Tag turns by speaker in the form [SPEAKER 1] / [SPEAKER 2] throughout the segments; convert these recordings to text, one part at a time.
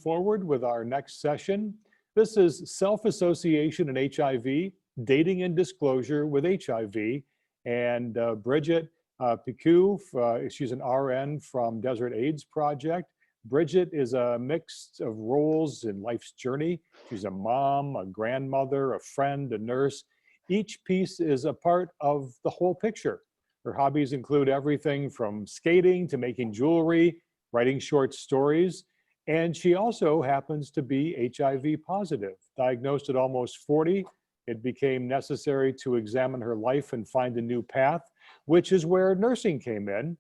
[SPEAKER 1] Forward with our next session. This is self-association and HIV, dating and disclosure with HIV. And Bridgette Picou, she's an RN from Desert AIDS Project. Bridgette is a mix of roles in life's journey. She's a mom, a grandmother, a friend, a nurse. Each piece is a part of the whole picture. Her hobbies include everything from skating to making jewelry, writing short stories. And she also happens to be HIV positive. Diagnosed at almost 40, it became necessary to examine her life and find a new path, which is where nursing came in.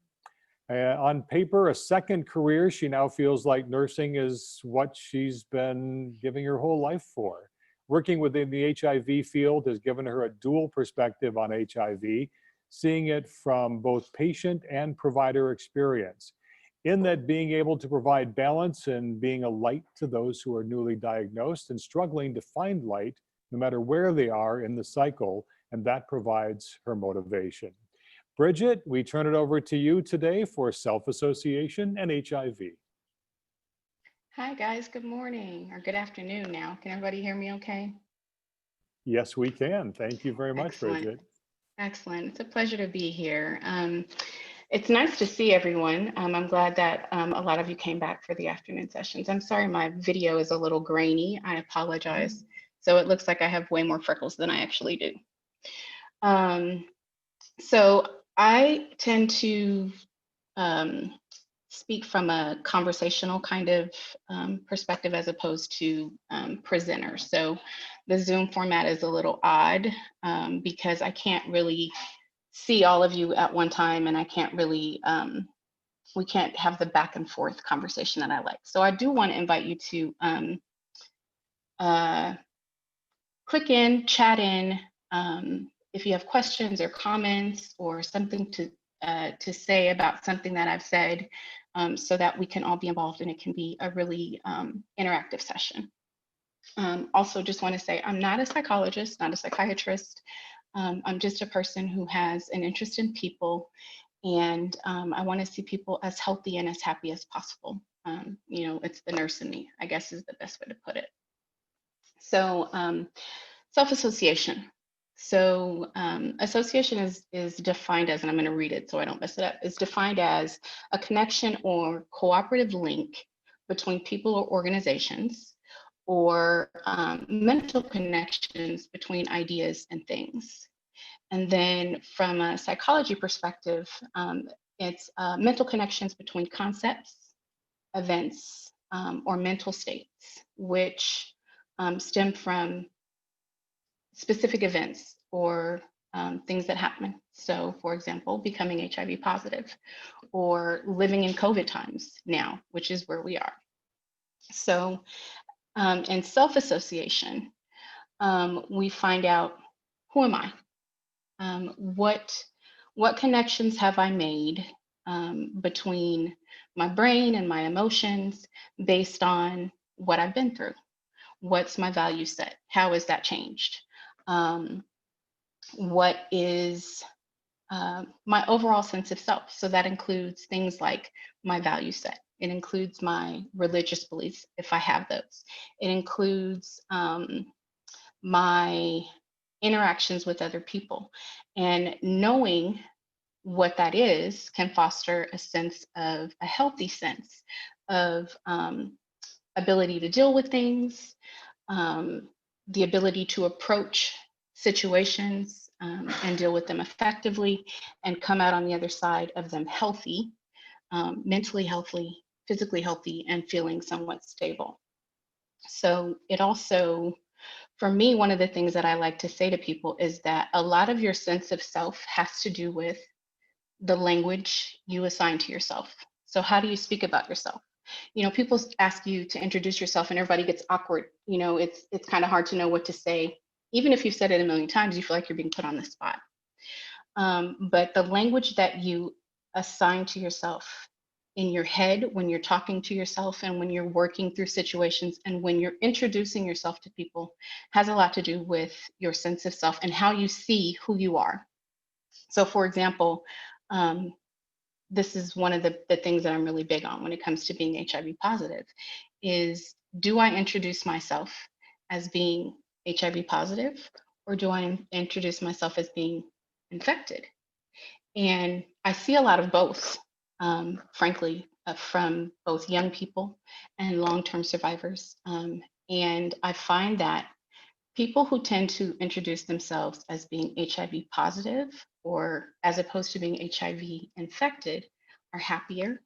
[SPEAKER 1] On paper, a second career, she now feels like nursing is what she's been giving her whole life for. Working within the HIV field has given her a dual perspective on HIV, seeing it from both patient and provider experience. In that, being able to provide balance and being a light to those who are newly diagnosed and struggling to find light no matter where they are in the cycle, and that provides her motivation. Bridgette, we turn it over to you today for self-association and HIV.
[SPEAKER 2] Hi guys, good morning or good afternoon now. Can everybody hear me okay?
[SPEAKER 1] Yes, we can. Thank you very much,
[SPEAKER 2] Excellent.
[SPEAKER 1] Bridgette.
[SPEAKER 2] Excellent. It's a pleasure to be here. It's nice to see everyone. I'm glad that a lot of you came back for the afternoon sessions. I'm sorry my video is a little grainy. I apologize. So it looks like I have way more freckles than I actually do. So I tend to speak from a conversational kind of perspective as opposed to presenter. So the Zoom format is a little odd because I can't really see all of you at one time, and I can't really, we can't have the back and forth conversation that I like. So I do want to invite you to click in, chat in, if you have questions or comments or something to say about something that I've said, so that we can all be involved and it can be a really interactive session. Also, just want to say I'm not a psychologist, not a psychiatrist. I'm just a person who has an interest in people, and I want to see people as healthy and as happy as possible. You know, it's the nurse in me, I guess, is the best way to put it. So self-association. So association is defined as, and I'm going to read it so I don't mess it up, is defined as a connection or cooperative link between people or organizations, or mental connections between ideas and things. And then from a psychology perspective, it's mental connections between concepts, events, or mental states, which stem from specific events or things that happen. So for example, becoming HIV positive, or living in COVID times now, which is where we are. So in self-association, we find out, who am I? What connections have I made between my brain and my emotions based on what I've been through? What's my value set? How has that changed? What is my overall sense of self? So that includes things like my value set. It includes my religious beliefs, if I have those. It includes my interactions with other people. And knowing what that is can foster a sense of, a healthy sense of ability to deal with things, the ability to approach situations and deal with them effectively, and come out on the other side of them healthy, mentally healthy, physically healthy, and feeling somewhat stable. So it also, for me, one of the things that I like to say to people is that a lot of your sense of self has to do with the language you assign to yourself. So how do you speak about yourself? You know, people ask you to introduce yourself and everybody gets awkward. You know, it's kind of hard to know what to say. Even if you've said it a million times, you feel like you're being put on the spot. But the language that you assign to yourself in your head when you're talking to yourself and when you're working through situations and when you're introducing yourself to people has a lot to do with your sense of self and how you see who you are. So for example, this is one of the things that I'm really big on when it comes to being HIV positive, is, do I introduce myself as being HIV positive, or do I introduce myself as being infected? And I see a lot of both, frankly, from both young people and long-term survivors. And I find that people who tend to introduce themselves as being HIV positive, or as opposed to being HIV infected, are happier,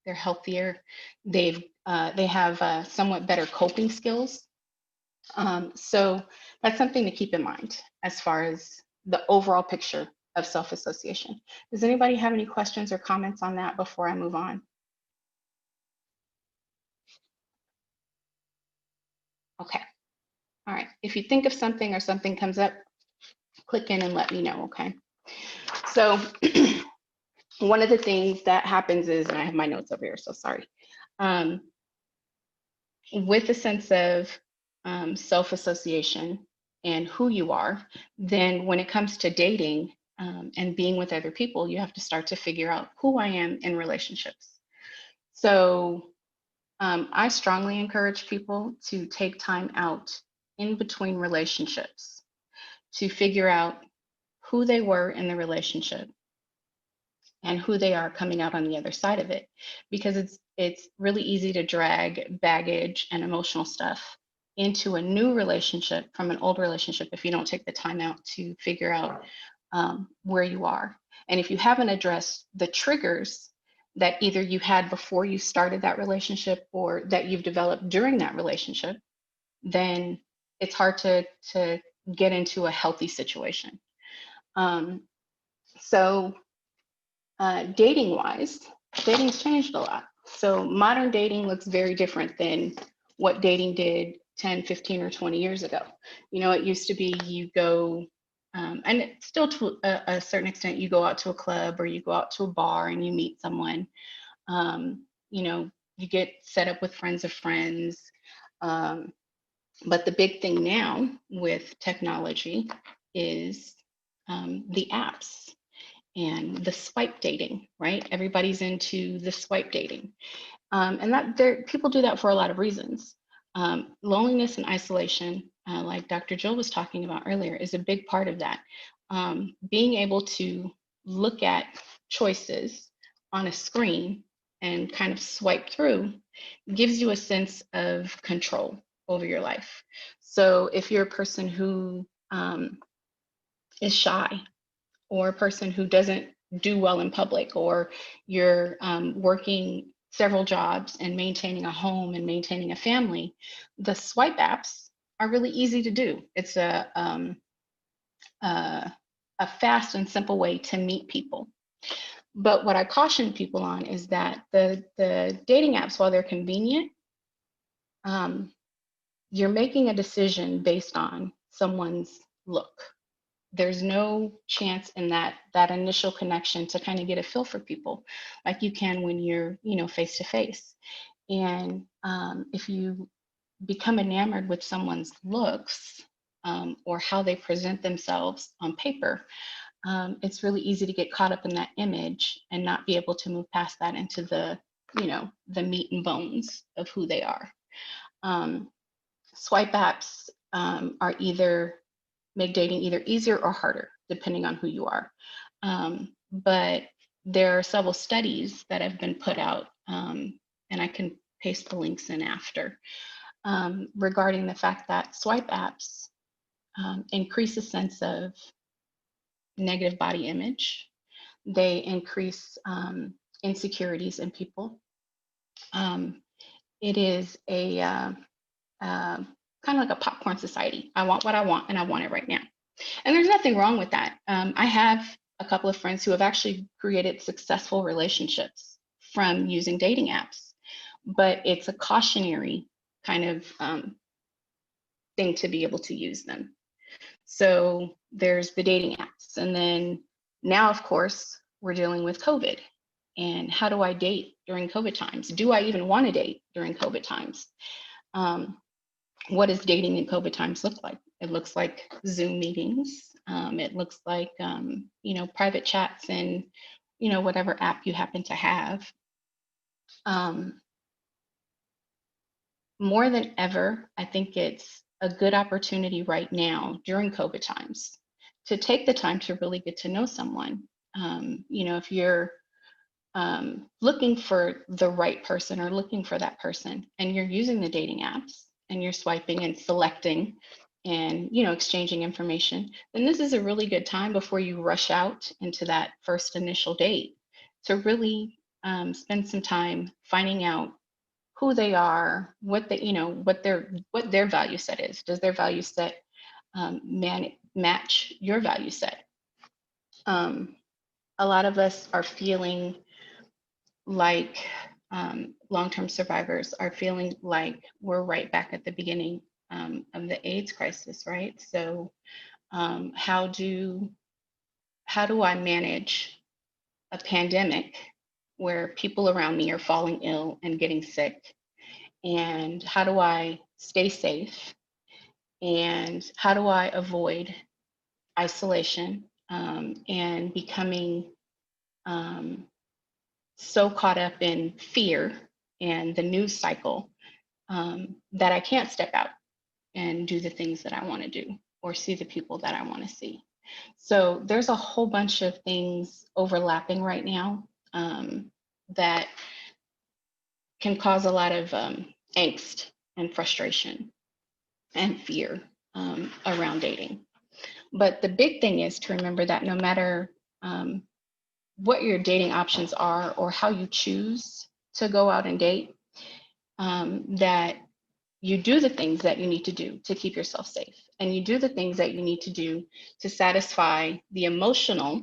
[SPEAKER 2] they're healthier, they have somewhat better coping skills. So that's something to keep in mind as far as the overall picture of self-association. Does anybody have any questions or comments on that before I move on? Okay. All right. If you think of something or something comes up, click in and let me know, okay? So one of the things that happens is, and I have my notes over here, so sorry. With a sense of self-association and who you are, then when it comes to dating and being with other people, you have to start to figure out who I am in relationships. So I strongly encourage people to take time out in between relationships to figure out who they were in the relationship and who they are coming out on the other side of it, because it's really easy to drag baggage and emotional stuff into a new relationship from an old relationship if you don't take the time out to figure out where you are. And if you haven't addressed the triggers that either you had before you started that relationship or that you've developed during that relationship, then it's hard to get into a healthy situation. So dating wise, dating's changed a lot. So modern dating looks very different than what dating did 10, 15, or 20 years ago. You know, it used to be you go, and it still to a certain extent, you go out to a club or you go out to a bar and you meet someone. You know, you get set up with friends of friends. But the big thing now with technology is the apps and the swipe dating, right? Everybody's into the swipe dating. And that people do that for a lot of reasons. Loneliness and isolation, like Dr. Jill was talking about earlier, is a big part of that. Being able to look at choices on a screen and kind of swipe through gives you a sense of control over your life. So if you're a person who is shy, or a person who doesn't do well in public, or you're working several jobs and maintaining a home and maintaining a family, the swipe apps are really easy to do. It's a fast and simple way to meet people. But what I caution people on is that the dating apps, while they're convenient, you're making a decision based on someone's look. There's no chance in that initial connection to kind of get a feel for people like you can when you're, you know, face to face. And if you become enamored with someone's looks or how they present themselves on paper, it's really easy to get caught up in that image and not be able to move past that into the, you know, the meat and bones of who they are. Swipe apps are make dating either easier or harder, depending on who you are. But there are several studies that have been put out, and I can paste the links in after, regarding the fact that swipe apps increase a sense of negative body image. They increase insecurities in people. It is a kind of like a popcorn society. I want what I want and I want it right now. And there's nothing wrong with that. I have a couple of friends who have actually created successful relationships from using dating apps, but it's a cautionary kind of thing to be able to use them. So there's the dating apps. And then now, of course, we're dealing with COVID. And how do I date during COVID times? Do I even want to date during COVID times? What does dating in COVID times look like? It looks like Zoom meetings. It looks like, you know, private chats and, you know, whatever app you happen to have. more than ever, I think it's a good opportunity right now during COVID times to take the time to really get to know someone. You know, if you're looking for the right person or looking for that person and you're using the dating apps and you're swiping and selecting and, you know, exchanging information, then this is a really good time before you rush out into that first initial date to really spend some time finding out who they are, what they, you know, what their value set is. Does their value set match your value set? A lot of us are feeling like long-term survivors are feeling like we're right back at the beginning of the AIDS crisis, right? So how do I manage a pandemic where people around me are falling ill and getting sick? And how do I stay safe? And how do I avoid isolation and becoming so caught up in fear and the news cycle that I can't step out and do the things that I want to do or see the people that I want to see? So there's a whole bunch of things overlapping right now that can cause a lot of angst and frustration and fear around dating. But the big thing is to remember that no matter what your dating options are or how you choose to go out and date, that you do the things that you need to do to keep yourself safe. And you do the things that you need to do to satisfy the emotional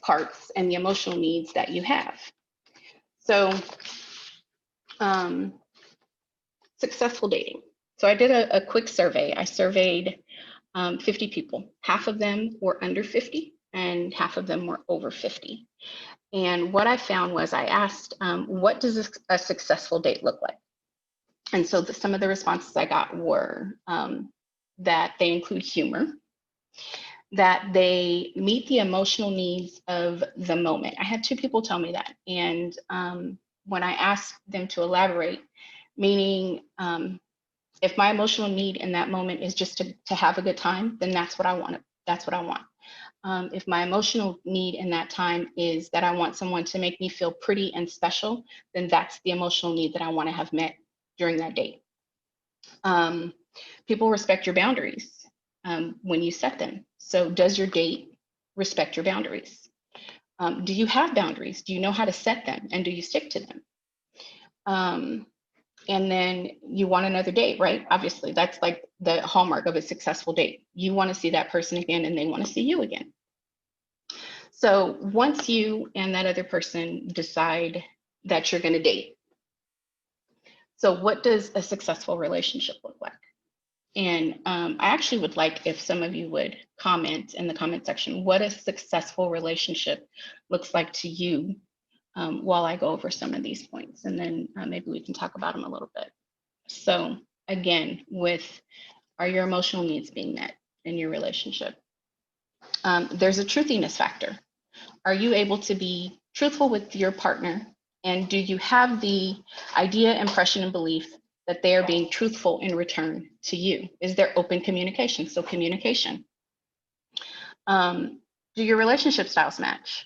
[SPEAKER 2] parts and the emotional needs that you have. So successful dating. So I did a quick survey. I surveyed 50 people. Half of them were under 50 and half of them were over 50. And what I found was I asked, what does a successful date look like? And so some of the responses I got were that they include humor, that they meet the emotional needs of the moment. I had 2 people tell me that. And when I asked them to elaborate, meaning if my emotional need in that moment is just to have a good time, then that's what I want. That's what I want. If my emotional need in that time is that I want someone to make me feel pretty and special, then that's the emotional need that I want to have met during that date. People respect your boundaries when you set them. So does your date respect your boundaries? Do you have boundaries? Do you know how to set them? And do you stick to them? And then you want another date, right? Obviously, that's like the hallmark of a successful date. You want to see that person again and they want to see you again. So once you and that other person decide that you're going to date, so what does a successful relationship look like? And I actually would like if some of you would comment in the comment section what a successful relationship looks like to you while I go over some of these points, and then maybe we can talk about them a little bit. So again, are your emotional needs being met in your relationship? There's a truthiness factor. Are you able to be truthful with your partner? And do you have the idea, impression, and belief that they are being truthful in return to you? Is there open communication? So communication. Do your relationship styles match?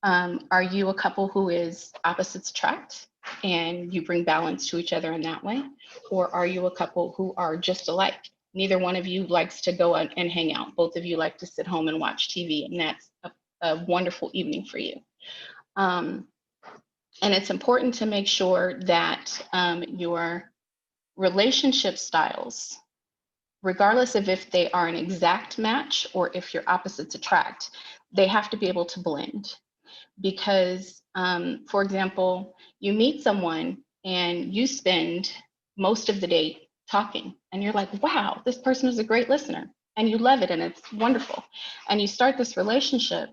[SPEAKER 2] Are you a couple who is opposites attract and you bring balance to each other in that way? Or are you a couple who are just alike? Neither one of you likes to go out and hang out. Both of you like to sit home and watch TV, and that's a wonderful evening for you. And it's important to make sure that your relationship styles, regardless of if they are an exact match or if you're opposites attract, they have to be able to blend. Because, for example, you meet someone and you spend most of the day talking and you're like, wow, this person is a great listener, and you love it and it's wonderful. And you start this relationship,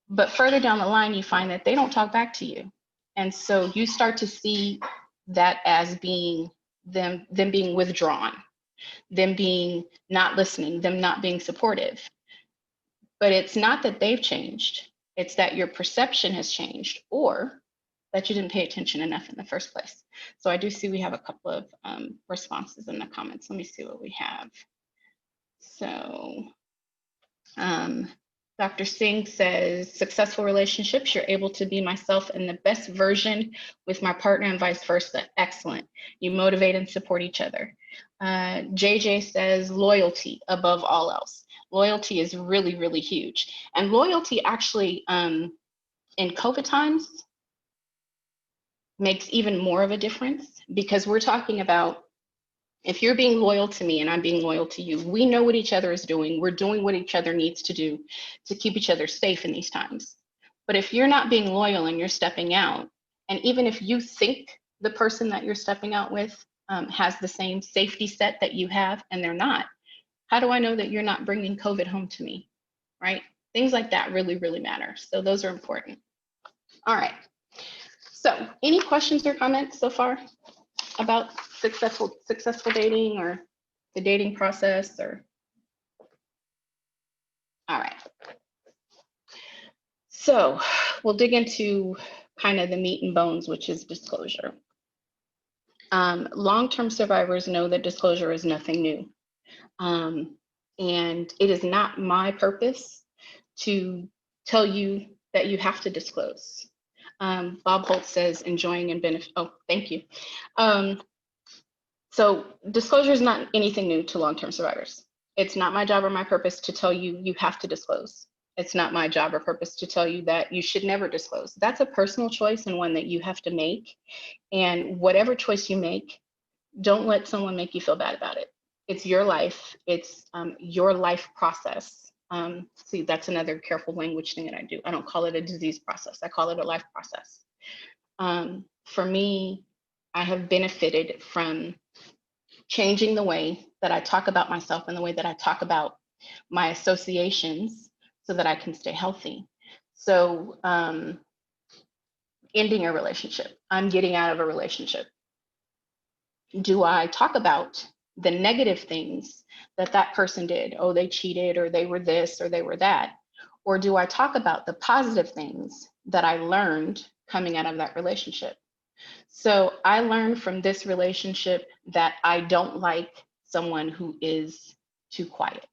[SPEAKER 2] but further down the line, you find that they don't talk back to you. And so you start to see that as being them being withdrawn, them being not listening, them not being supportive. But it's not that they've changed. It's that your perception has changed, or that you didn't pay attention enough in the first place. So I do see we have a couple of responses in the comments. Let me see what we have. So Dr. Singh says, successful relationships, you're able to be myself and the best version with my partner and vice versa. Excellent. You motivate and support each other. JJ says, loyalty above all else. Loyalty is really, really huge. And loyalty actually, in COVID times, makes even more of a difference, because we're talking about, if you're being loyal to me and I'm being loyal to you, we know what each other is doing. We're doing what each other needs to do to keep each other safe in these times. But if you're not being loyal and you're stepping out, and even if you think the person that you're stepping out with has the same safety set that you have and they're not, how do I know that you're not bringing COVID home to me, right? Things like that really, really matter. So those are important. All right. So any questions or comments so far about successful dating or the dating process? Or all right, so we'll dig into kind of the meat and bones, which is disclosure. Long-term survivors know that disclosure is nothing new, and it is not my purpose to tell you that you have to disclose. Bob Holt says enjoying and benefit. Oh, thank you. So disclosure is not anything new to long-term survivors. It's not my job or my purpose to tell you you have to disclose. It's not my job or purpose to tell you that you should never disclose. That's a personal choice and one that you have to make. And whatever choice you make, don't let someone make you feel bad about it. It's your life. It's your life process. See, that's another careful language thing that I do. I don't call it a disease process. I call it a life process. For me, I have benefited from changing the way that I talk about myself and the way that I talk about my associations so that I can stay healthy. So ending a relationship, I'm getting out of a relationship. Do I talk about the negative things that that person did? Oh, they cheated, or they were this, or they were that. Or do I talk about the positive things that I learned coming out of that relationship? So I learned from this relationship that I don't like someone who is too quiet.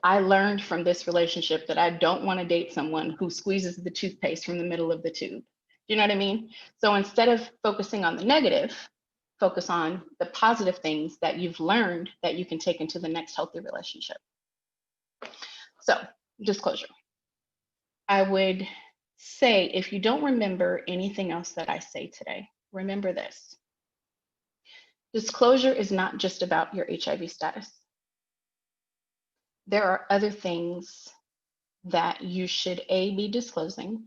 [SPEAKER 2] I learned from this relationship that I don't want to date someone who squeezes the toothpaste from the middle of the tube. Do you know what I mean? So instead of focusing on the negative, focus on the positive things that you've learned that you can take into the next healthy relationship. So, disclosure. I would say, if you don't remember anything else that I say today, remember this. Disclosure is not just about your HIV status. There are other things that you should A, be disclosing,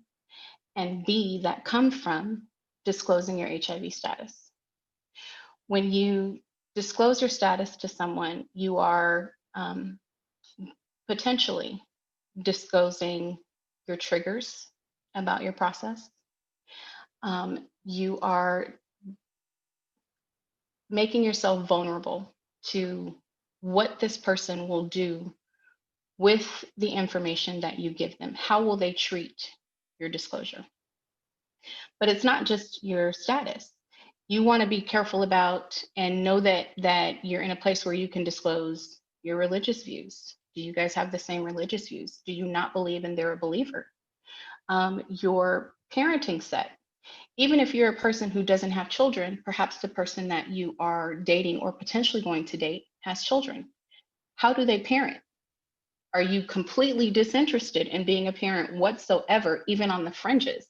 [SPEAKER 2] and B, that come from disclosing your HIV status. When you disclose your status to someone, you are potentially disclosing your triggers about your process. You are making yourself vulnerable to what this person will do with the information that you give them. How will they treat your disclosure? But it's not just your status. You want to be careful about and know that you're in a place where you can disclose your religious views. Do you guys have the same religious views? Do you not believe and they're a believer? Your parenting set. Even if you're a person who doesn't have children, perhaps the person that you are dating or potentially going to date has children. How do they parent? Are you completely disinterested in being a parent whatsoever, even on the fringes?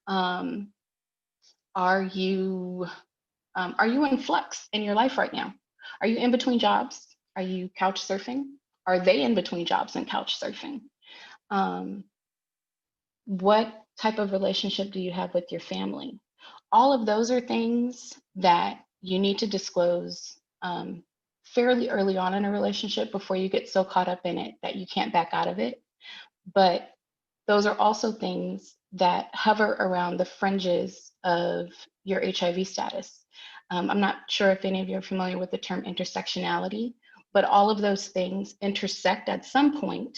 [SPEAKER 2] Are you in flux in your life right now? Are you in between jobs? Are you couch surfing? Are they in between jobs and couch surfing? What type of relationship do you have with your family? All of those are things that you need to disclose fairly early on in a relationship before you get so caught up in it that you can't back out of it. But those are also things that hover around the fringes of your HIV status. I'm not sure if any of you are familiar with the term intersectionality, but all of those things intersect at some point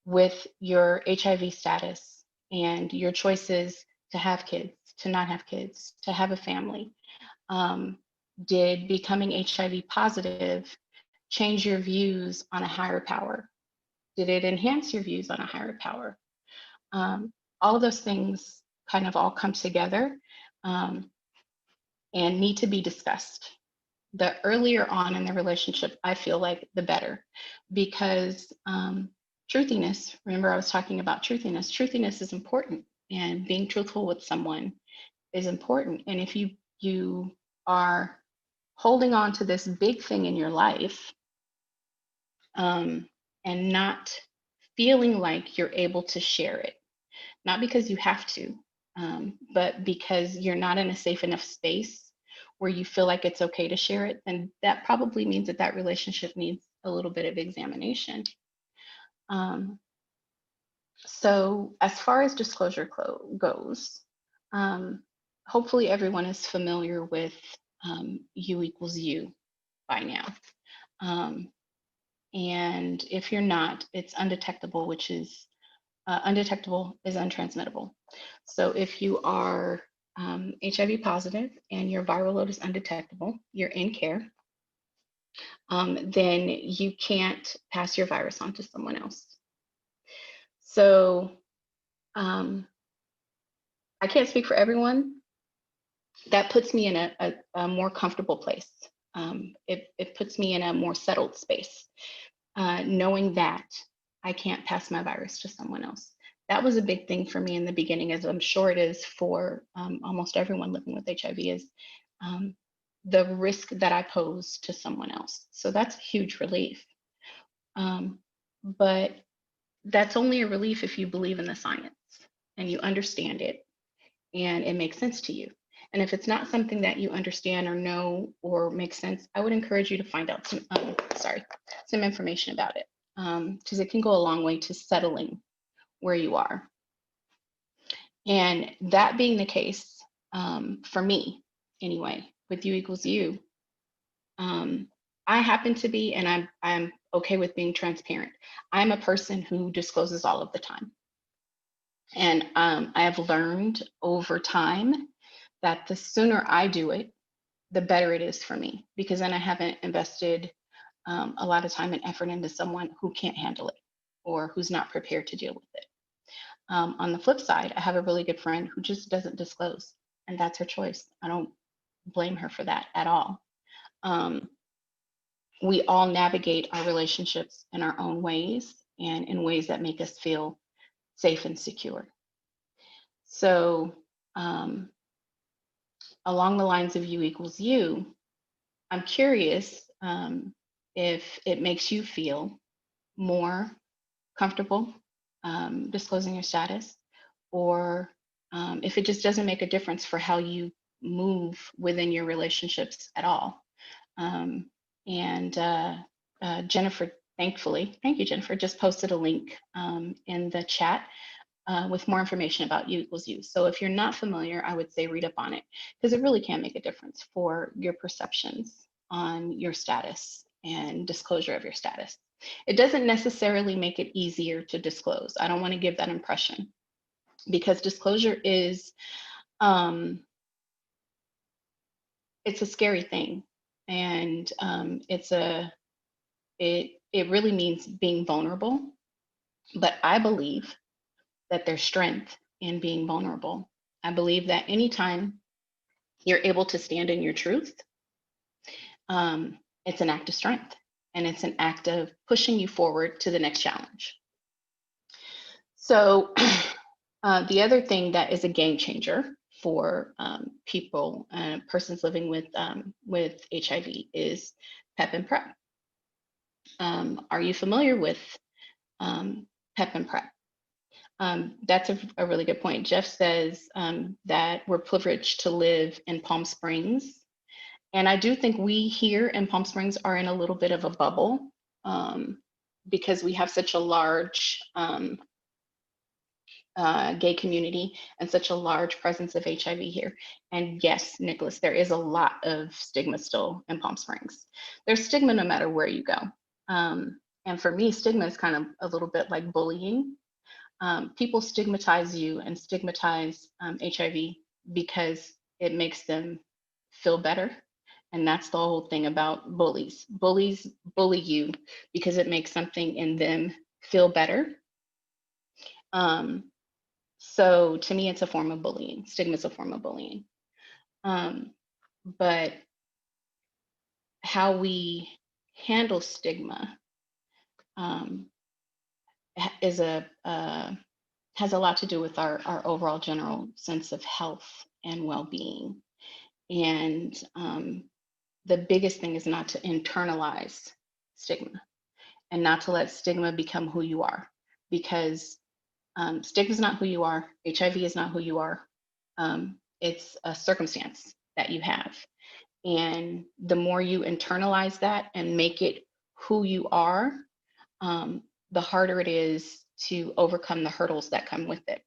[SPEAKER 2] with your HIV status and your choices to have kids, to not have kids, to have a family? Did becoming HIV positive change your views on a higher power? Did it enhance your views on a higher power? All of those things kind of all come together and need to be discussed. The earlier on in the relationship, I feel like the better, because truthiness, remember I was talking about truthiness is important, and being truthful with someone is important. And if you are holding on to this big thing in your life and not feeling like you're able to share it, not because you have to, but because you're not in a safe enough space where you feel like it's okay to share it, then that probably means that that relationship needs a little bit of examination. So as far as disclosure goes, hopefully everyone is familiar with U equals U by now. And if you're not, it's undetectable, which is undetectable is untransmittable. So if you are HIV positive and your viral load is undetectable, you're in care, then you can't pass your virus on to someone else. So I can't speak for everyone. That puts me in a more comfortable place. It puts me in a more settled space, knowing that I can't pass my virus to someone else. That was a big thing for me in the beginning, as I'm sure it is for almost everyone living with HIV, is the risk that I pose to someone else. So that's a huge relief. But that's only a relief if you believe in the science and you understand it and it makes sense to you. And if it's not something that you understand or know or makes sense, I would encourage you to find out some information about it, because it can go a long way to settling where you are. And that being the case, for me anyway, with U equals U, I happen to be, and I'm okay with being transparent. I'm a person who discloses all of the time. And I have learned over time that the sooner I do it, the better it is for me, because then I haven't invested a lot of time and effort into someone who can't handle it or who's not prepared to deal with it. On the flip side, I have a really good friend who just doesn't disclose, and that's her choice. I don't blame her for that at all. We all navigate our relationships in our own ways and in ways that make us feel safe and secure. So along the lines of U equals U, I'm curious if it makes you feel more comfortable disclosing your status, or if it just doesn't make a difference for how you move within your relationships at all. Jennifer, thankfully, thank you, Jennifer, just posted a link in the chat with more information about U equals U. So if you're not familiar, I would say read up on it, because it really can make a difference for your perceptions on your status and disclosure of your status. It doesn't necessarily make it easier to disclose. I don't want to give that impression, because disclosure is, it's a scary thing. And it really means being vulnerable. But I believe that there's strength in being vulnerable. I believe that anytime you're able to stand in your truth, it's an act of strength, and it's an act of pushing you forward to the next challenge. So the other thing that is a game changer for people, persons living with HIV, is PEP and PrEP. Are you familiar with PEP and PrEP? That's a really good point. Jeff says that we're privileged to live in Palm Springs. And I do think we here in Palm Springs are in a little bit of a bubble because we have such a large gay community and such a large presence of HIV here. And yes, Nicholas, there is a lot of stigma still in Palm Springs. There's stigma no matter where you go. And for me, stigma is kind of a little bit like bullying. people stigmatize you and stigmatize HIV because it makes them feel better. And that's the whole thing about bullies. Bullies bully you because it makes something in them feel better. So to me, it's a form of bullying. Stigma is a form of bullying. But how we handle stigma is has a lot to do with our overall general sense of health and well-being. And the biggest thing is not to internalize stigma and not to let stigma become who you are, because stigma is not who you are. HIV is not who you are. It's a circumstance that you have. And the more you internalize that and make it who you are, the harder it is to overcome the hurdles that come with it.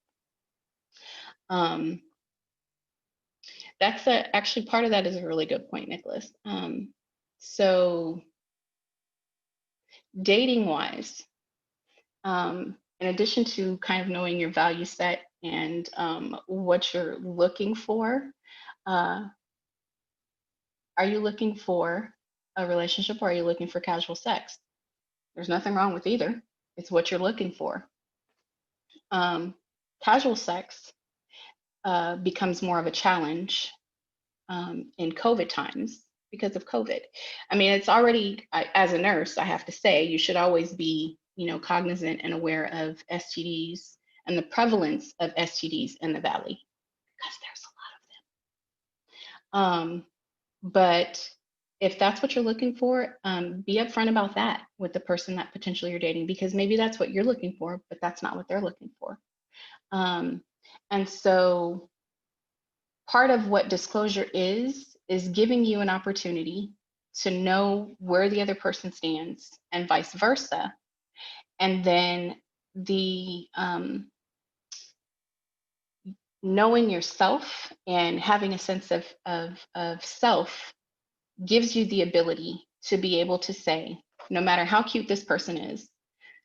[SPEAKER 2] That's actually part of that is a really good point, Nicholas. So dating wise, in addition to kind of knowing your value set and what you're looking for, are you looking for a relationship or are you looking for casual sex? There's nothing wrong with either. It's what you're looking for. Casual sex becomes more of a challenge in COVID times because of COVID. I mean, it's already, as a nurse, I have to say, you should always be, cognizant and aware of STDs and the prevalence of STDs in the Valley, because there's a lot of them. But if that's what you're looking for, be upfront about that with the person that potentially you're dating, because maybe that's what you're looking for, but that's not what they're looking for. And so part of what disclosure is giving you an opportunity to know where the other person stands and vice versa. And then the knowing yourself and having a sense of self gives you the ability to be able to say, no matter how cute this person is,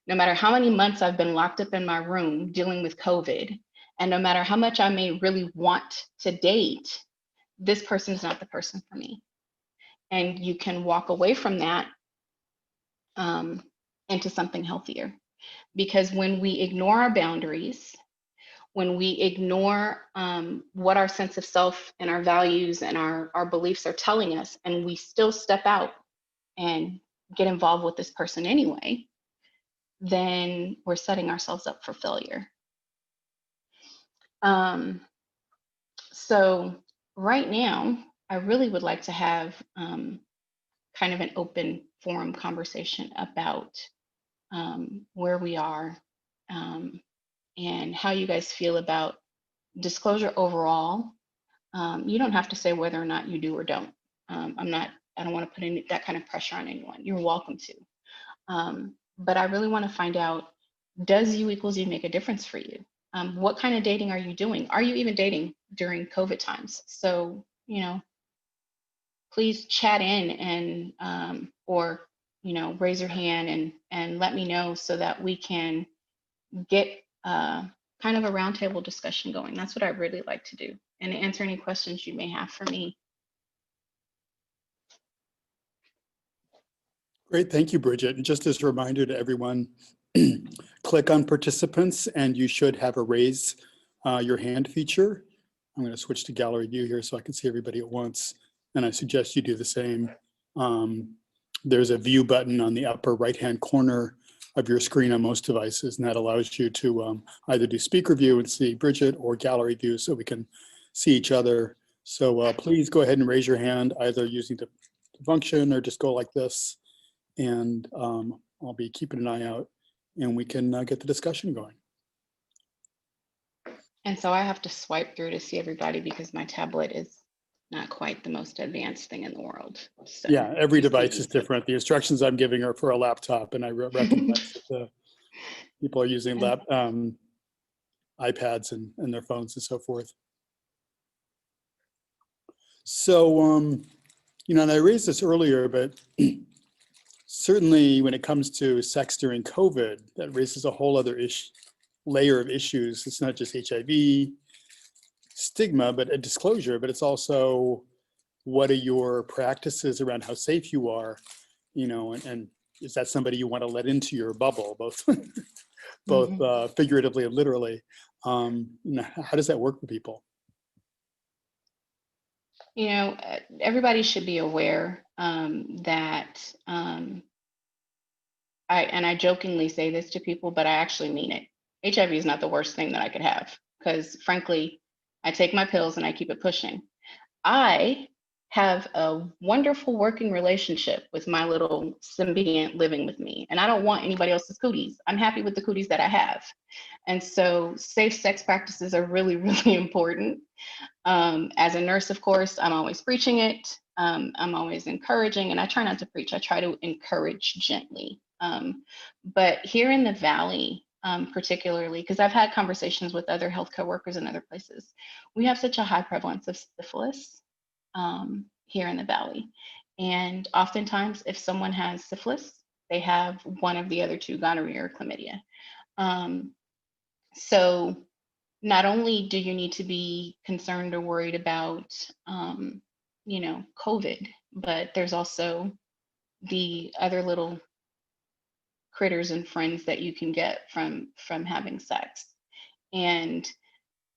[SPEAKER 2] no matter how many months I've been locked up in my room dealing with COVID, and no matter how much I may really want to date, this person is not the person for me. And you can walk away from that into something healthier. Because when we ignore our boundaries, when we ignore what our sense of self and our values and our beliefs are telling us, and we still step out and get involved with this person anyway, then we're setting ourselves up for failure. So right now, I really would like to have kind of an open forum conversation about where we are and how you guys feel about disclosure overall. You don't have to say whether or not you do or don't. I don't want to put any that kind of pressure on anyone. You're welcome to. But I really want to find out, does U equals U make a difference for you? What kind of dating are you doing? Are you even dating during COVID times? So, please chat in and or raise your hand and let me know so that we can get kind of a roundtable discussion going. That's what I really like to do, and answer any questions you may have for me.
[SPEAKER 3] Great, thank you, Bridgette. And just as a reminder to everyone, click on participants and you should have a raise your hand feature. I'm going to switch to gallery view here so I can see everybody at once. And I suggest you do the same. There's a view button on the upper right-hand corner of your screen on most devices, and that allows you to either do speaker view and see Bridgette, or gallery view so we can see each other. So please go ahead and raise your hand, either using the function or just go like this. And I'll be keeping an eye out and we can get the discussion going.
[SPEAKER 2] And so I have to swipe through to see everybody because my tablet is not quite the most advanced thing in the world. So
[SPEAKER 3] yeah, every device is different. The instructions I'm giving are for a laptop, and I recognize that people are using iPads and their phones and so forth. So, and I raised this earlier, but certainly when it comes to sex during COVID, that raises a whole other issue, layer of issues. It's not just HIV stigma, but a disclosure, but it's also what are your practices around how safe you are, you know, and is that somebody you want to let into your bubble, both figuratively and literally? You know, how does that work for people?
[SPEAKER 2] You know, everybody should be aware that I jokingly say this to people, but I actually mean it. HIV is not the worst thing that I could have, because frankly, I take my pills and I keep it pushing. I have a wonderful working relationship with my little symbiont living with me, and I don't want anybody else's cooties. I'm happy with the cooties that I have. And so safe sex practices are really, really important. As a nurse, of course, I'm always preaching it. I'm always encouraging, and I try not to preach. I try to encourage gently. But here in the Valley, particularly, because I've had conversations with other healthcare workers in other places, we have such a high prevalence of syphilis here in the Valley. And oftentimes, if someone has syphilis, they have one of the other two, gonorrhea or chlamydia. So not only do you need to be concerned or worried about, you know, COVID, but there's also the other little critters and friends that you can get from having sex. And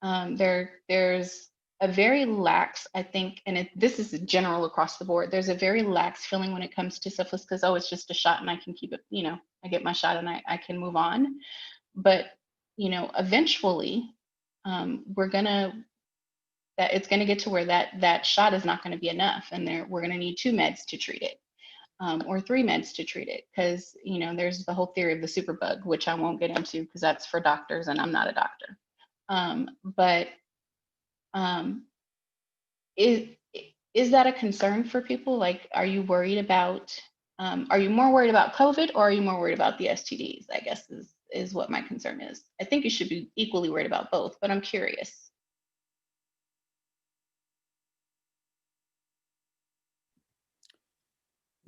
[SPEAKER 2] there's a very lax, I think, and this is general across the board, there's a very lax feeling when it comes to syphilis, because, oh, it's just a shot and I can keep it, you know, I get my shot and I can move on. But, you know, eventually it's gonna get to where that shot is not gonna be enough, and we're gonna need 2 meds to treat it, or 3 meds to treat it, because, you know, there's the whole theory of the superbug, which I won't get into because that's for doctors and I'm not a doctor. But is that a concern for people? Like, are you worried about, are you more worried about COVID, or are you more worried about the STDs, I guess is what my concern is. I think you should be equally worried about both, but I'm curious.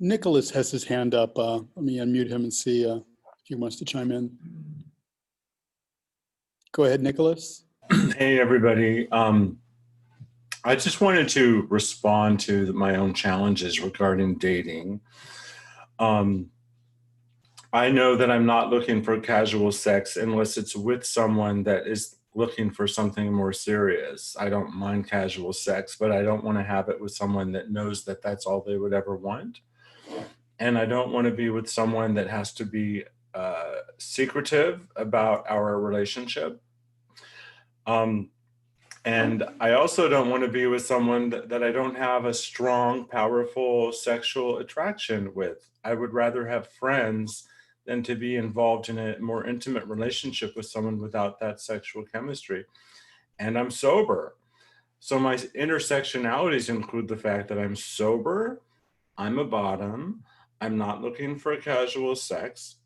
[SPEAKER 3] Nicholas has his hand up. Let me unmute him and see if he wants to chime in. Go ahead, Nicholas.
[SPEAKER 4] Hey, everybody. I just wanted to respond to my own challenges regarding dating. I know that I'm not looking for casual sex unless it's with someone that is looking for something more serious. I don't mind casual sex, but I don't want to have it with someone that knows that that's all they would ever want. And I don't want to be with someone that has to be secretive about our relationship. And I also don't want to be with someone that I don't have a strong, powerful sexual attraction with. I would rather have friends than to be involved in a more intimate relationship with someone without that sexual chemistry. And I'm sober. So my intersectionalities include the fact that I'm sober, I'm a bottom, I'm not looking for casual sex,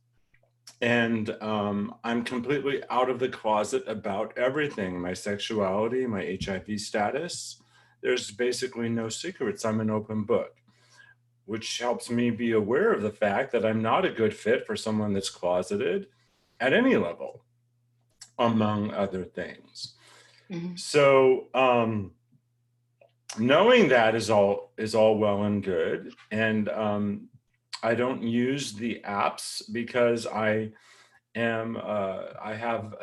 [SPEAKER 4] and I'm completely out of the closet about everything, my sexuality, my HIV status. There's basically no secrets. I'm an open book, which helps me be aware of the fact that I'm not a good fit for someone that's closeted at any level, among other things. Mm-hmm. So knowing that is all well and good. And I don't use the apps because I have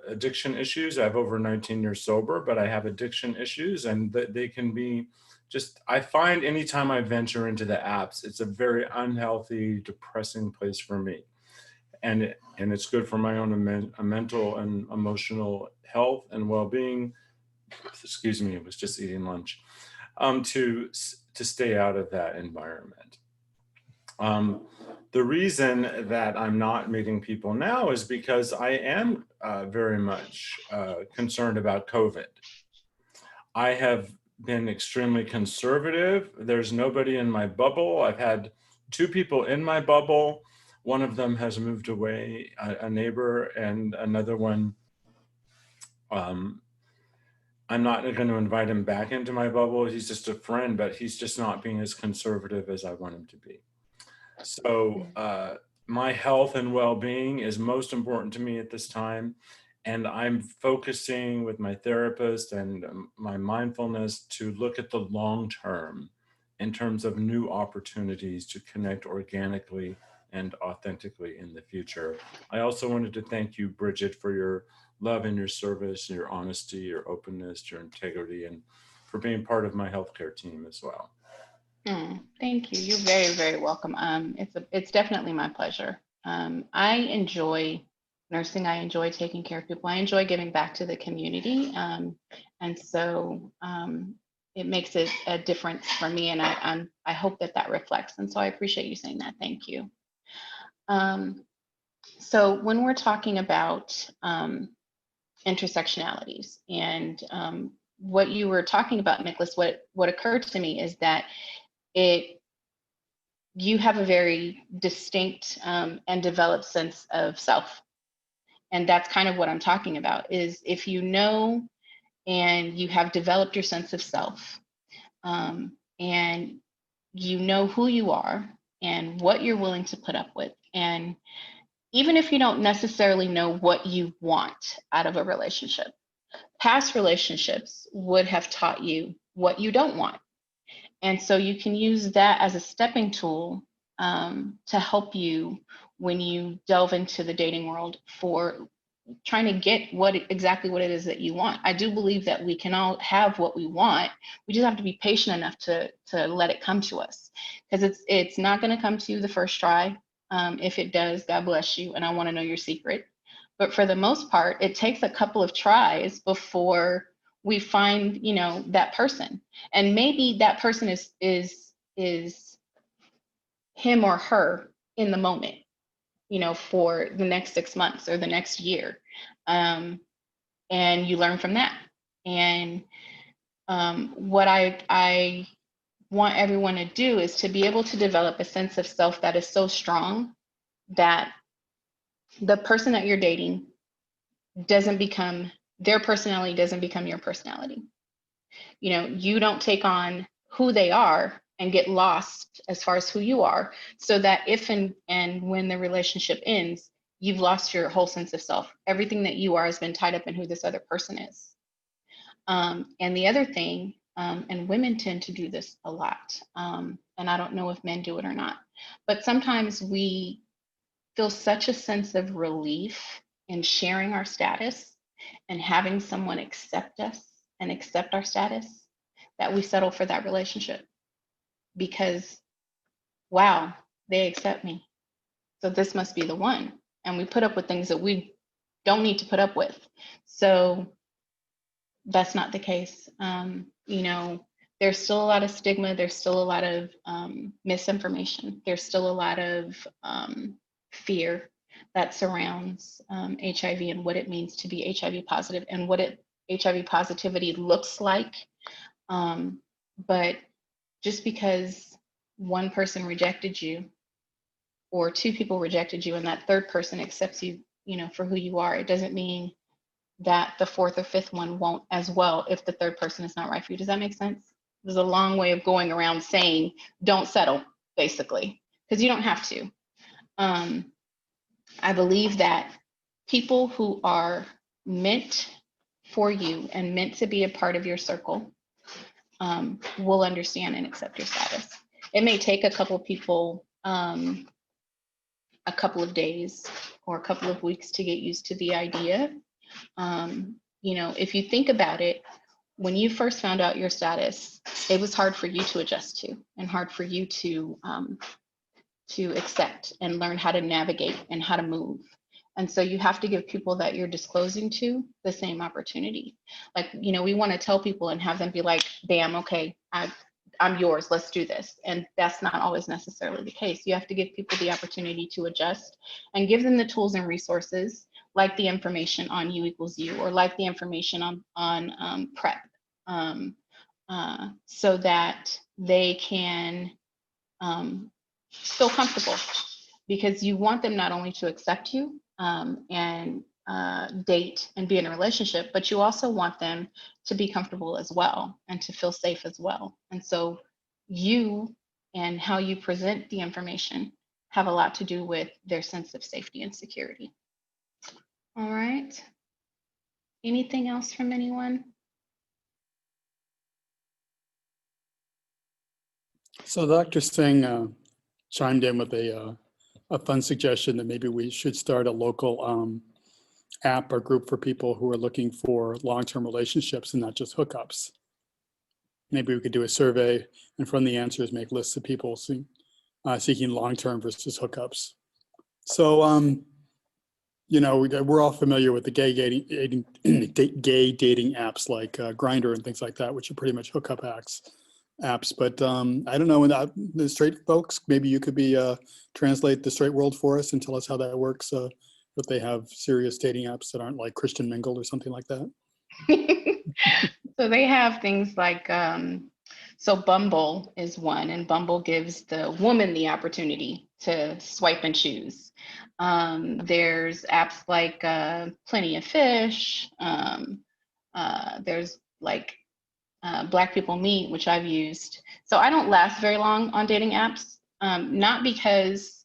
[SPEAKER 4] addiction issues. I have over 19 years sober, but I have addiction issues, and they can be just, I find anytime I venture into the apps, it's a very unhealthy, depressing place for me. And it's good for my own mental and emotional health and well-being. Excuse me, I was just eating lunch. To stay out of that environment. The reason that I'm not meeting people now is because I am very much concerned about COVID. I have been extremely conservative. There's nobody in my bubble. I've had 2 people in my bubble. One of them has moved away, a neighbor, and another one, I'm not going to invite him back into my bubble. He's just a friend, but he's just not being as conservative as I want him to be. So my health and well-being is most important to me at this time. And I'm focusing with my therapist and my mindfulness to look at the long term in terms of new opportunities to connect organically and authentically in the future. I also wanted to thank you, Bridgette, for your love and your service, your honesty, your openness, your integrity, and for being part of my healthcare team as well.
[SPEAKER 2] Thank you. You're very, very welcome. It's definitely my pleasure. I enjoy nursing. I enjoy taking care of people. I enjoy giving back to the community. And so it makes it a difference for me. And I hope that that reflects. And so I appreciate you saying that. Thank you. So when we're talking about intersectionalities and what you were talking about, Nicholas, what occurred to me is that you have a very distinct and developed sense of self. And that's kind of what I'm talking about, is if you know and you have developed your sense of self, and you know who you are and what you're willing to put up with. And even if you don't necessarily know what you want out of a relationship, past relationships would have taught you what you don't want. And so you can use that as a stepping tool to help you when you delve into the dating world for trying to get exactly what it is that you want. I do believe that we can all have what we want. We just have to be patient enough to let it come to us, because it's not going to come to you the first try. If it does, God bless you, and I want to know your secret. But for the most part, it takes a couple of tries before we find, that person. And maybe that person is him or her in the moment, for the next 6 months or the next year. And you learn from that. And what I want everyone to do is to be able to develop a sense of self that is so strong that the person that you're dating their personality doesn't become your personality. You don't take on who they are and get lost as far as who you are, so that if and when the relationship ends, you've lost your whole sense of self. Everything that you are has been tied up in who this other person is. And the other thing, and women tend to do this a lot, and I don't know if men do it or not, but sometimes we feel such a sense of relief in sharing our status and having someone accept us and accept our status that we settle for that relationship, because, wow, they accept me, so this must be the one. And we put up with things that we don't need to put up with. So that's not the case. There's still a lot of stigma. There's still a lot of misinformation. There's still a lot of fear that surrounds HIV and what it means to be HIV positive and what HIV positivity looks like. But just because one person rejected you, or two people rejected you, and that third person accepts you, for who you are, it doesn't mean that the fourth or fifth one won't as well if the third person is not right for you. Does that make sense? There's a long way of going around saying don't settle, basically, because you don't have to. I believe that people who are meant for you and meant to be a part of your circle will understand and accept your status. It may take a couple of people a couple of days or a couple of weeks to get used to the idea. If you think about it, when you first found out your status, it was hard for you to adjust to, and hard for you to accept and learn how to navigate and how to move. And so you have to give people that you're disclosing to the same opportunity. Like, we want to tell people and have them be like, bam, okay, I'm yours, let's do this. And that's not always necessarily the case. You have to give people the opportunity to adjust and give them the tools and resources, like the information on U equals U, or like the information on PrEP, so that they can feel comfortable, because you want them not only to accept you and date and be in a relationship, but you also want them to be comfortable as well and to feel safe as well. And so you and how you present the information have a lot to do with their sense of safety and security. All right. Anything else from anyone?
[SPEAKER 3] So Dr. Singh chimed in with a fun suggestion that maybe we should start a local app or group for people who are looking for long-term relationships and not just hookups. Maybe we could do a survey and from the answers make lists of people seeking long-term versus hookups. So, you know, we're all familiar with the gay dating apps like Grindr and things like that, which are pretty much hookup apps. But I don't know, the straight folks, maybe you could translate the straight world for us and tell us how that works. If they have serious dating apps that aren't like Christian Mingle or something like that.
[SPEAKER 2] So they have things like, so Bumble is one, and Bumble gives the woman the opportunity to swipe and choose. There's apps like Plenty of Fish. There's like Black People Meet, which I've used. So I don't last very long on dating apps, not because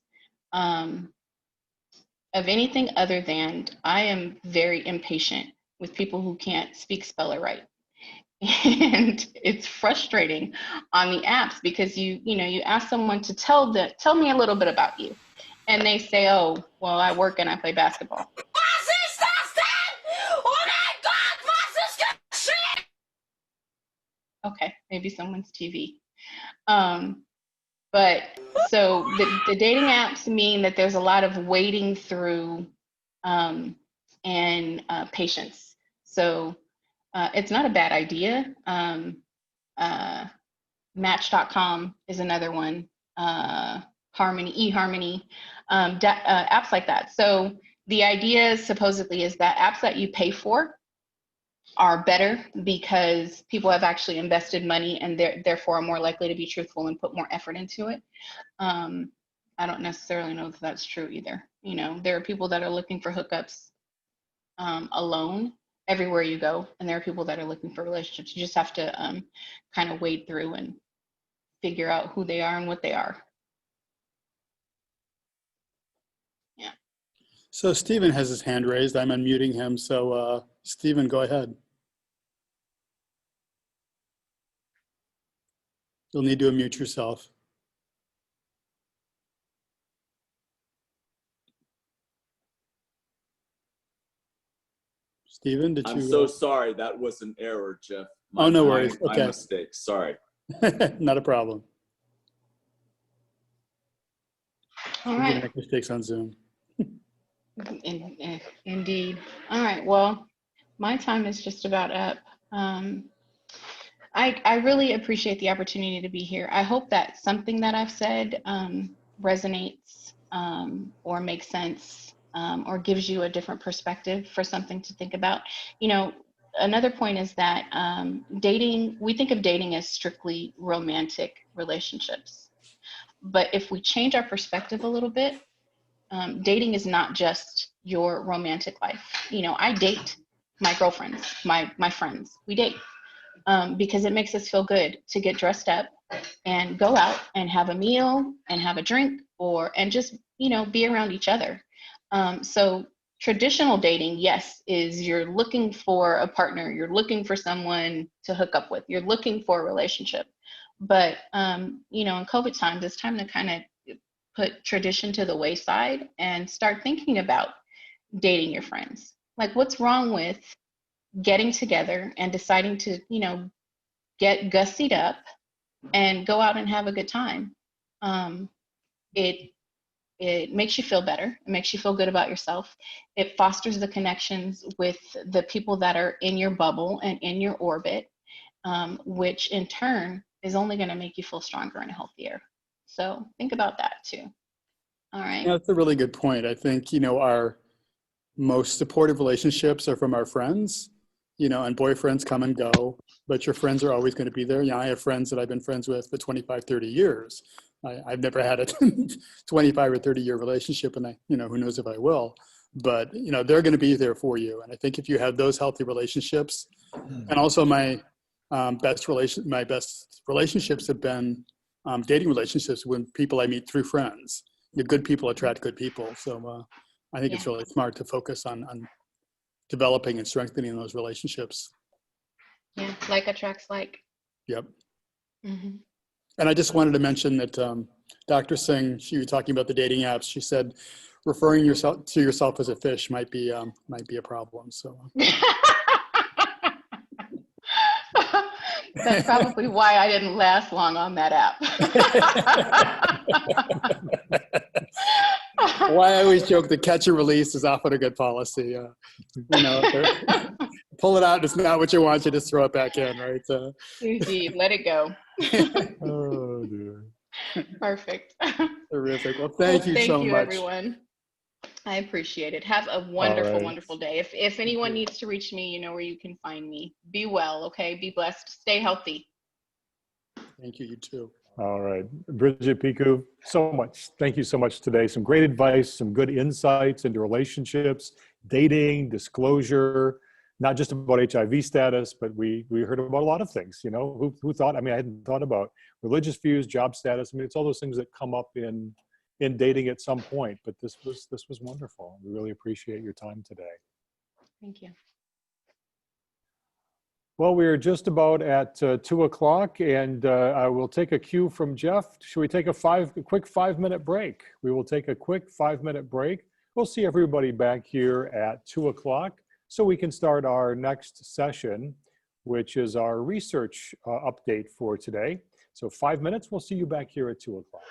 [SPEAKER 2] of anything other than I am very impatient with people who can't speak, spell, or write. And it's frustrating on the apps because you ask someone to tell me a little bit about you, and they say, oh, well, I work and I play basketball. Okay, maybe someone's TV. But so the dating apps mean that there's a lot of wading through and patience. So it's not a bad idea. Match.com is another one. eHarmony, apps like that. So the idea supposedly is that apps that you pay for are better because people have actually invested money and therefore are more likely to be truthful and put more effort into it. I don't necessarily know if that's true either. You know, there are people that are looking for hookups alone everywhere you go, and there are people that are looking for relationships. You just have to kind of wade through and figure out who they are and what they are. Yeah.
[SPEAKER 3] So Stephen has his hand raised. I'm unmuting him. So Stephen, go ahead. You'll need to unmute yourself. Stephen, did you?
[SPEAKER 5] I'm so sorry. That was an error, Jeff.
[SPEAKER 3] Oh, no worries.
[SPEAKER 5] My
[SPEAKER 3] Okay.
[SPEAKER 5] mistake. Sorry.
[SPEAKER 3] Not a problem.
[SPEAKER 2] All
[SPEAKER 3] We're gonna
[SPEAKER 2] right.
[SPEAKER 3] make mistakes on Zoom.
[SPEAKER 2] Indeed. All right. Well, my time is just about up. I really appreciate the opportunity to be here. I hope that something that I've said resonates or makes sense or gives you a different perspective for something to think about. You know, another point is that dating, we think of dating as strictly romantic relationships. But if we change our perspective a little bit, dating is not just your romantic life. You know, I date my girlfriends, my friends, we date. Because it makes us feel good to get dressed up and go out and have a meal and have a drink and just, you know, be around each other. So traditional dating, yes, is you're looking for a partner, you're looking for someone to hook up with, you're looking for a relationship. But, you know, in COVID times, it's time to kind of put tradition to the wayside and start thinking about dating your friends. Like, what's wrong with getting together and deciding to, you know, get gussied up and go out and have a good time. It makes you feel better. It makes you feel good about yourself. It fosters the connections with the people that are in your bubble and in your orbit, which in turn is only going to make you feel stronger and healthier. So think about that too. All right.
[SPEAKER 3] Yeah, that's a really good point. I think, you know, our most supportive relationships are from our friends, you know, and boyfriends come and go, but your friends are always going to be there. You know, I have friends that I've been friends with for 25, 30 years. I've never had a 25 or 30 year relationship, and you know, who knows if I will, but you know, they're going to be there for you. And I think if you have those healthy relationships, and also my best relationships have been dating relationships with people I meet through friends. The good people attract good people. So I think it's really smart to focus on developing and strengthening those relationships.
[SPEAKER 2] Yeah, like attracts like.
[SPEAKER 3] Yep.
[SPEAKER 2] Mhm.
[SPEAKER 3] And I just wanted to mention that Dr. Singh, she was talking about the dating apps. She said referring to yourself as a fish might be a problem. So
[SPEAKER 2] That's probably why I didn't last long on that app.
[SPEAKER 3] why I always joke that catch and release is often a good policy. You know, pull it out, and it's not what you want, you just throw it back in, right?
[SPEAKER 2] Indeed, let it go.
[SPEAKER 1] Oh, dear.
[SPEAKER 2] Perfect.
[SPEAKER 3] Terrific. Well, thank you so
[SPEAKER 2] Thank you,
[SPEAKER 3] much.
[SPEAKER 2] everyone. I appreciate it. Have a wonderful,
[SPEAKER 1] right.
[SPEAKER 2] wonderful day. If anyone needs to reach me, you know where you can find me. Be well, okay? Be blessed. Stay healthy.
[SPEAKER 3] Thank you, you too.
[SPEAKER 1] All right. Bridgette Picou, so much. Thank you so much today. Some great advice, some good insights into relationships, dating, disclosure, not just about HIV status, but we heard about a lot of things, you know, who thought, I mean, I hadn't thought about religious views, job status. I mean, it's all those things that come up in dating at some point, but this was wonderful. We really appreciate your time today.
[SPEAKER 2] Thank you.
[SPEAKER 1] Well, we're just about at 2 o'clock, and I will take a cue from Jeff. Should we take a quick 5-minute break? We will take a quick 5-minute break. We'll see everybody back here at 2 o'clock so we can start our next session, which is our research update for today. So 5 minutes, we'll see you back here at 2 o'clock.